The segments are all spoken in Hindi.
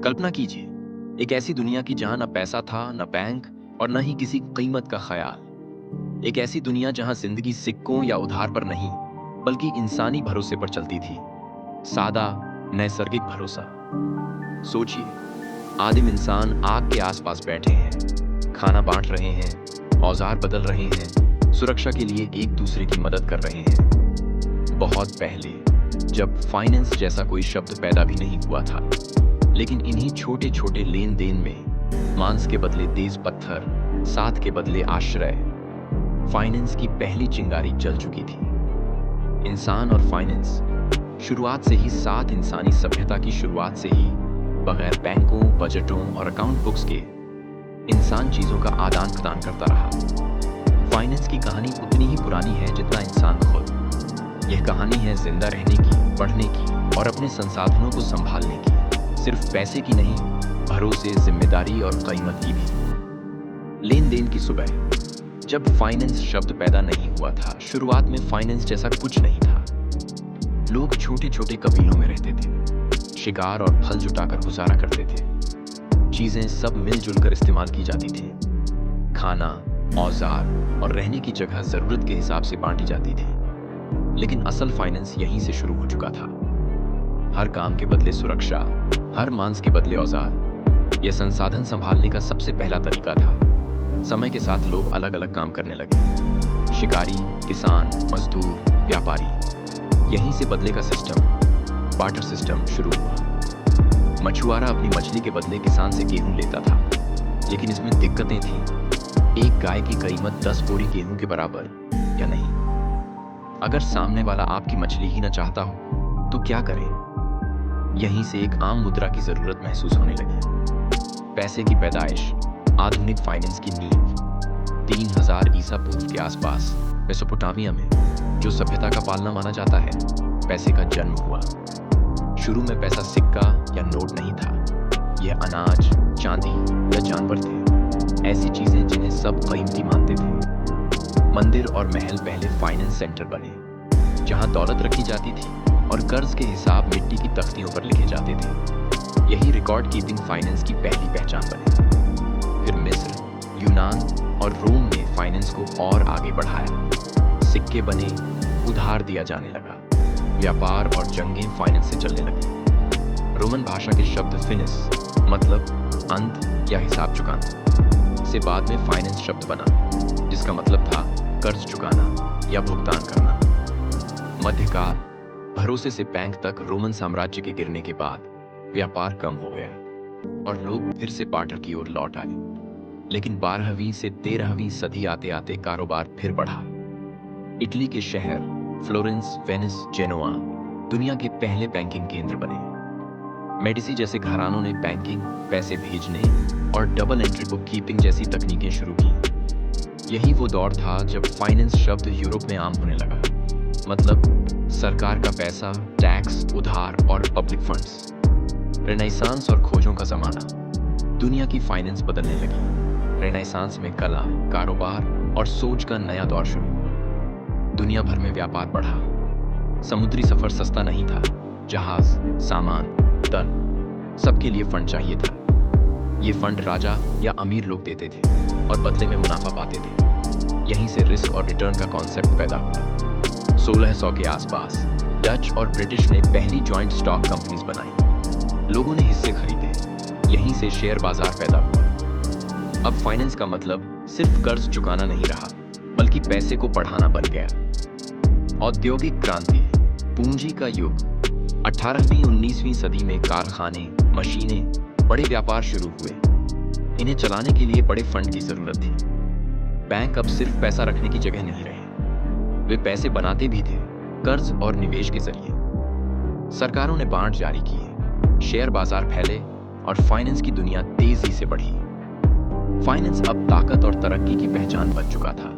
कल्पना कीजिए, एक ऐसी दुनिया की जहां न पैसा था, न बैंक और न ही किसी कीमत का ख्याल। एक ऐसी दुनिया जहां जिंदगी सिक्कों या उधार पर नहीं, बल्कि इंसानी भरोसे पर चलती थी। सादा, नैसर्गिक भरोसा। सोचिए, आदिम इंसान आग के आसपास बैठे हैं, खाना बांट रहे हैं, औजार बदल रहे हैं, सुरक्षा के लिए एक दूसरे की मदद कर रहे हैं। बहुत पहले, जब फाइनेंस जैसा कोई शब्द पैदा भी नहीं हुआ था। लेकिन इन्हीं छोटे छोटे लेन देन में मांस के बदले तेज पत्थर, साथ के बदले आश्रय, फाइनेंस की पहली चिंगारी जल चुकी थी। इंसान और फाइनेंस शुरुआत से ही साथ, इंसानी सभ्यता की शुरुआत से ही बगैर बैंकों, बजटों और अकाउंट बुक्स के इंसान चीजों का आदान प्रदान करता रहा। फाइनेंस की कहानी उतनी ही पुरानी है जितना इंसान खुद। यह कहानी है जिंदा रहने की, बढ़ने की और अपने संसाधनों को संभालने की। सिर्फ पैसे की नहीं, भरोसे, जिम्मेदारी और कीमत की भी। लेन देन की सुबह, जब फाइनेंस शब्द पैदा नहीं हुआ था, शुरुआत में फाइनेंस जैसा कुछ नहीं था। लोग छोटे छोटे कबीलों में रहते थे, शिकार और फल जुटाकर गुजारा करते थे। चीजें सब मिलजुल कर इस्तेमाल की जाती थी। खाना, औजार और रहने की जगह जरूरत के हिसाब से बांटी जाती थी। लेकिन असल फाइनेंस यहीं से शुरू हो चुका था। हर काम के बदले सुरक्षा, हर मांस के बदले औजार। यह संसाधन संभालने का सबसे पहला तरीका था। समय के साथ लोग अलग अलग काम करने लगे। शिकारी, किसान, मजदूर, व्यापारी। यहीं से बदले का सिस्टम, बार्टर सिस्टम शुरू हुआ। मछुआरा अपनी मछली के बदले किसान से गेहूं लेता था। लेकिन इसमें दिक्कतें थीं। एक गाय की कीमत 10 बोरी गेहूं के बराबर या नहीं। अगर सामने वाला आपकी मछली ही न चाहता हो तो क्या करें? यहीं से एक आम मुद्रा की जरूरत महसूस होने लगी। पैसे की पैदाइश, आधुनिक फाइनेंस की नींव 3000 ईसा पूर्व के आसपास मेसोपोटामिया में, जो सभ्यता का पालना माना जाता है, पैसे का जन्म हुआ। शुरू में पैसा सिक्का या नोट नहीं था। यह अनाज, चांदी या जानवर थे, ऐसी चीजें जिन्हें सब कीमती मानते थे। मंदिर और महल पहले फाइनेंस सेंटर बने, जहां दौलत रखी जाती थी और कर्ज के हिसाब मिट्टी की तख्तियों पर लिखे जाते थे। यही रिकॉर्ड कीपिंग फाइनेंस की पहली पहचान बने। फिर मिस्र, यूनान और रोम ने फाइनेंस को और आगे बढ़ाया। सिक्के बने, उधार दिया जाने लगा, व्यापार और जंगें फाइनेंस से चलने लगी। रोमन भाषा के शब्द फिनिस मतलब अंत या हिसाब चुकाना से बाद में फाइनेंस शब्द बना, जिसका मतलब था कर्ज चुकाना या भुगतान करना। मध्यकाल, भरोसे से बैंक तक। रोमन साम्राज्य के गिरने के बाद व्यापार कम हो गया और लोग फिर से बार्टर की ओर लौट आए। लेकिन 12वीं से 13वीं सदी आते आते कारोबार फिर बढ़ा। इटली के शहर फ्लोरेंस, वेनिस, जेनोआ दुनिया के पहले बैंकिंग केंद्र बने। मेडिसी जैसे घरानों ने बैंकिंग, पैसे भेजने और डबल एंट्री बुक कीपिंग जैसी तकनीकें शुरू की। यही वो दौर था जब फाइनेंस शब्द यूरोप में आम होने लगा। मतलब सरकार का पैसा, टैक्स, उधार और पब्लिक फंड्स। रेनेसांस और खोजों का जमाना, दुनिया की फाइनेंस बदलने लगी। रेनेसांस में कला, कारोबार और सोच का नया दौर शुरू हुआ। दुनिया भर में व्यापार बढ़ा। समुद्री सफर सस्ता नहीं था। जहाज, सामान, दल, सबके लिए फंड चाहिए था। ये फंड राजा या अमीर लोग देते थे और बदले में मुनाफा पाते थे। यहीं से रिस्क और रिटर्न का कॉन्सेप्ट पैदा हुआ। 1600 के आसपास डच और ब्रिटिश ने पहली जॉइंट स्टॉक कंपनीज बनाई। लोगों ने हिस्से खरीदे। यहीं से शेयर बाजार पैदा हुआ। अब फाइनेंस का मतलब सिर्फ कर्ज चुकाना नहीं रहा, बल्कि पैसे को बढ़ाना बन गया। औद्योगिक क्रांति, पूंजी का युग। 18वीं 19वीं सदी में कारखाने, मशीनें, बड़े व्यापार शुरू हुए। इन्हें चलाने के लिए बड़े फंड की जरूरत थी। बैंक अब सिर्फ पैसा रखने की जगह नहीं रहे, वे पैसे बनाते भी थे, कर्ज और निवेश के जरिए। सरकारों ने बांड जारी किए, शेयर बाजार फैले और फाइनेंस की दुनिया तेजी से बढ़ी। फाइनेंस अब ताकत और तरक्की की पहचान बन चुका था।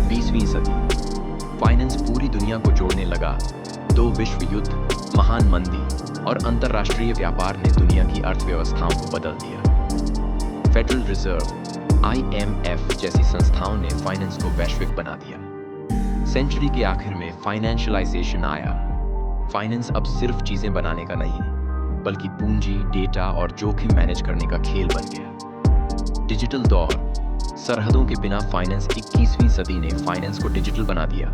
20वीं सदी, फाइनेंस पूरी दुनिया को जोड़ने लगा। 2 विश्व युद्ध, महान मंदी और अंतरराष्ट्रीय व्यापार ने दुनिया की अर्थव्यवस्थाओं को बदल दिया। फेडरल रिजर्व, IMF जैसी संस्थाओं ने फाइनेंस को वैश्विक बना दिया। सेंचुरी के आखिर में फाइनेंशियलाइजेशन आया। फाइनेंस अब सिर्फ चीजें बनाने का नहीं, बल्कि पूंजी, डेटा और जोखिम मैनेज करने का खेल बन गया। डिजिटल दौर, सरहदों के बिना फाइनेंस 21वीं सदी ने फाइनेंस को डिजिटल बना दिया।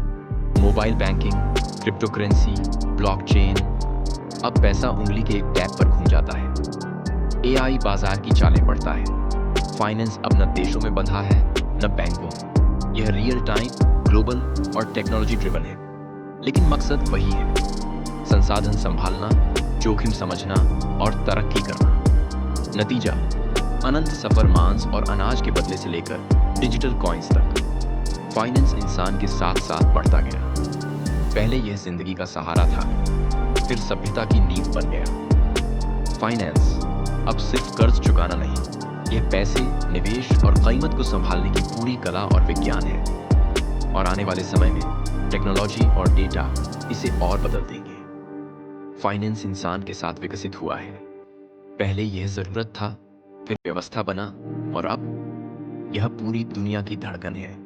Mobile banking, crypto currency, blockchain, अब पैसा उंगली के एक टैप पर घूम जाता है। एआई बाजार की चालें बढ़ता है। फाइनेंस अब न देशों में बंधा है न बैंकों में। यह रियल टाइम, ग्लोबल और टेक्नोलॉजी ड्रिवन है, लेकिन मकसद वही है, संसाधन संभालना, जोखिम समझना और तरक्की करना। नतीजा, अनंत सफर मांस और अनाज के बदले से लेकर डिजिटल कॉइन्स तक फाइनेंस इंसान के साथ साथ बढ़ता गया। पहले यह जिंदगी का सहारा था, फिर सभ्यता की नींव बन गया। फाइनेंस अब सिर्फ कर्ज चुकाना नहीं, यह पैसे, निवेश और कीमत को संभालने की पूरी कला और विज्ञान है। और आने वाले समय में टेक्नोलॉजी और डेटा इसे और बदल देंगे। फाइनेंस इंसान के साथ विकसित हुआ है। पहले यह जरूरत था, फिर व्यवस्था बना और अब यह पूरी दुनिया की धड़कन है।